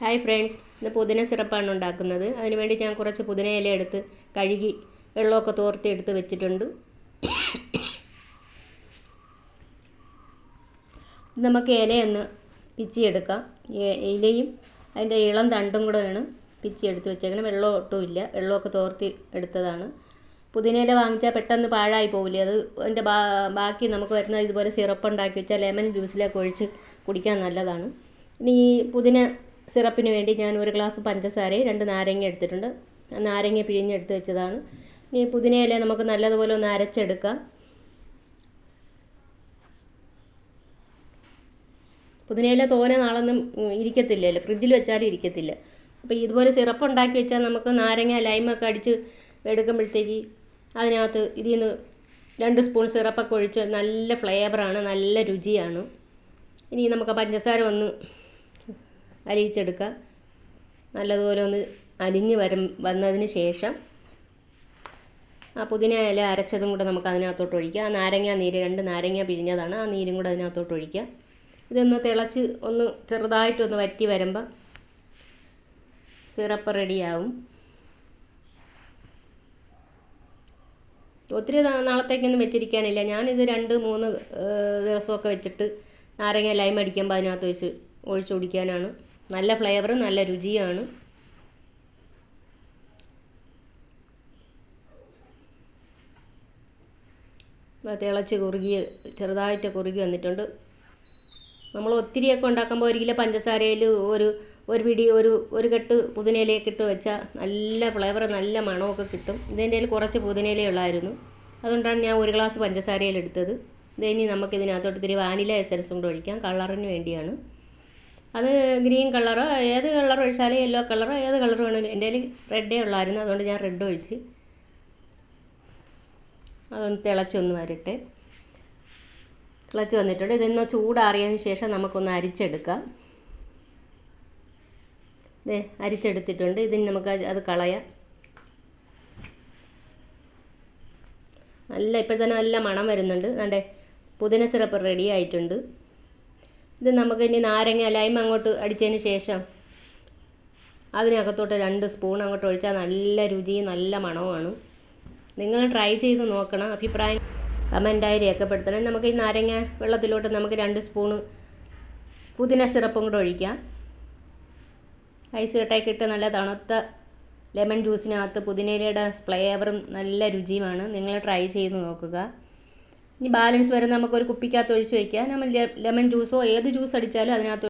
Hi friends, ഇന്ന് പുതിന സിറപ്പാണ് ഉണ്ടാക്കുന്നത്. അതിനുവേണ്ടി ഞാൻ കുറച്ച് പുതിന ഇല എടുത്ത് കഴുകി വെള്ളമൊക്കെ തോർത്തി എടുത്ത് വെച്ചിട്ടുണ്ട്. നമുക്ക് ഇലയൊന്ന് പിച്ചിയെടുക്കാം. ഇലയും അതിൻ്റെ ഇളം തണ്ടും കൂടെ വേണം പിച്ചി എടുത്ത് വെച്ചേക്കണം. വെള്ളം ഒട്ടുമില്ല, വെള്ളമൊക്കെ തോർത്തി എടുത്തതാണ്. പുതിന ഇല വാങ്ങിച്ചാൽ പെട്ടെന്ന് പാഴായി പോകില്ലേ, അത് അതിൻ്റെ ബാക്കി നമുക്ക് വരുന്ന ഇതുപോലെ സിറപ്പ് ഉണ്ടാക്കി വെച്ചാൽ ലെമൺ ജ്യൂസിലേക്ക് ഒഴിച്ച് കുടിക്കാൻ നല്ലതാണ്. ഇനി ഈ പുതിന സിറപ്പിന് വേണ്ടി ഞാൻ 1 ഗ്ലാസ് പഞ്ചസാരയും 2 നാരങ്ങ എടുത്തിട്ടുണ്ട്. നാരങ്ങ പിഴിഞ്ഞെടുത്ത് വെച്ചതാണ്. ഈ പുതിനയില നമുക്ക് നല്ലതുപോലെ ഒന്ന് അരച്ചെടുക്കാം. പുതിനയില തോനെ നാളൊന്നും ഇരിക്കത്തില്ലല്ലോ, ഫ്രിഡ്ജിൽ വെച്ചാലും ഇരിക്കത്തില്ല. അപ്പോൾ ഇതുപോലെ സിറപ്പ് ഉണ്ടാക്കി വെച്ചാൽ നമുക്ക് നാരങ്ങ ലൈമൊക്കെ അടിച്ച് എടുക്കുമ്പോഴത്തേക്ക് അതിനകത്ത് ഇതിൽ നിന്ന് 2 സ്പൂൺ സിറപ്പൊക്കെ ഒഴിച്ച് നല്ല ഫ്ലേവറാണ്, നല്ല രുചിയാണ്. ഇനി നമുക്ക് പഞ്ചസാര ഒന്ന് അലിയിച്ചെടുക്കാം. നല്ലതുപോലെ ഒന്ന് അലിഞ്ഞ് വന്നതിന് ശേഷം ആ പുതിന ഇല അരച്ചതും കൂടെ നമുക്ക് അതിനകത്തോട്ട് ഒഴിക്കാം. ആ നാരങ്ങ നീര്, 2 നാരങ്ങ പിഴിഞ്ഞതാണ്, ആ നീരും കൂടെ അതിനകത്തോട്ട് ഒഴിക്കാം. ഇതൊന്ന് തിളച്ച് ഒന്ന് ചെറുതായിട്ടൊന്ന് വറ്റി വരുമ്പോൾ സിറപ്പ് റെഡിയാവും. ഒത്തിരി നാളത്തേക്കൊന്നും വെച്ചിരിക്കാനില്ല. ഞാനിത് 2-3 ദിവസമൊക്കെ വെച്ചിട്ട് നാരങ്ങ ലൈം അടിക്കുമ്പോൾ അതിനകത്ത് ഒഴിച്ച് കുടിക്കാനാണ്. നല്ല ഫ്ലേവറും നല്ല രുചിയാണ്. തിളച്ച് ചെറുതായിട്ട് കുറുകി വന്നിട്ടുണ്ട്. നമ്മൾ ഒത്തിരിയൊക്കെ ഉണ്ടാക്കുമ്പോൾ 1 കിലോ പഞ്ചസാരയിൽ ഒരു പിടി ഒരു കെട്ട് പുതിനയിലേക്ക് ഇട്ട് വെച്ചാൽ നല്ല ഫ്ലേവർ, നല്ല മണമൊക്കെ കിട്ടും. ഇതിൻ്റെ കുറച്ച് പുതിനയില ഉള്ളായിരുന്നു, അതുകൊണ്ടാണ് ഞാൻ 1 ഗ്ലാസ് പഞ്ചസാരയിൽ എടുത്തത്. ഇനി നമുക്കിതിനകത്തോട്ട് ഇത്തിരി വാനില എസൻസും കൂടെ ഒഴിക്കാം, കളറിന് വേണ്ടിയാണ്. അത് ഗ്രീൻ കളറോ ഏത് കളർ ഒഴിച്ചാലും, യെല്ലോ കളറോ ഏത് കളർ വേണമെങ്കിലും. എൻ്റെ കയ്യിൽ റെഡേ ഉള്ളായിരുന്നു, അതുകൊണ്ട് ഞാൻ റെഡ് ഒഴിച്ച്. അതൊന്ന് തിളച്ചൊന്ന് വരട്ടെ. തിളച്ച് വന്നിട്ടുണ്ട്. ഇതൊന്ന് ചൂടാറിയതിന് ശേഷം നമുക്കൊന്ന് അരിച്ചെടുക്കാം. അരിച്ചെടുത്തിട്ടുണ്ട്. ഇതിന് നമുക്ക് അത് കളയാം. ഇപ്പോൾ തന്നെ നല്ല മണം വരുന്നുണ്ട്. അതെ, പുതിന സിറപ്പ് റെഡി ആയിട്ടുണ്ട്. ഇത് നമുക്ക് ഇനി നാരങ്ങ ലൈം അങ്ങോട്ട് അടിച്ചതിന് ശേഷം അതിനകത്തോട്ട് 2 സ്പൂൺ അങ്ങോട്ട് ഒഴിച്ചാൽ നല്ല രുചിയും നല്ല മണവുമാണ്. നിങ്ങൾ ട്രൈ ചെയ്ത് നോക്കണം. അഭിപ്രായം കമൻറ്റായി രേഖപ്പെടുത്തണം. നമുക്ക് ഈ നാരങ്ങ വെള്ളത്തിലോട്ട് നമുക്ക് 2 സ്പൂണ് പുതിന സിറപ്പും കൂടെ ഒഴിക്കാം. ഐസ് കട്ടയൊക്കെ ഇട്ട് നല്ല തണുത്ത ലെമൺ ജ്യൂസിനകത്ത് പുതിനയിലയുടെ ഫ്ലേവറും നല്ല രുചിയുമാണ്. നിങ്ങൾ ട്രൈ ചെയ്ത് നോക്കുക. ഇനി ബാലൻസ് വരെ നമുക്കൊരു കുപ്പിക്കകത്ത് ഒഴിച്ച് വയ്ക്കാം. നമ്മൾ ലെമൺ ജ്യൂസോ ഏത് ജ്യൂസ് അടിച്ചാലും അതിനകത്ത്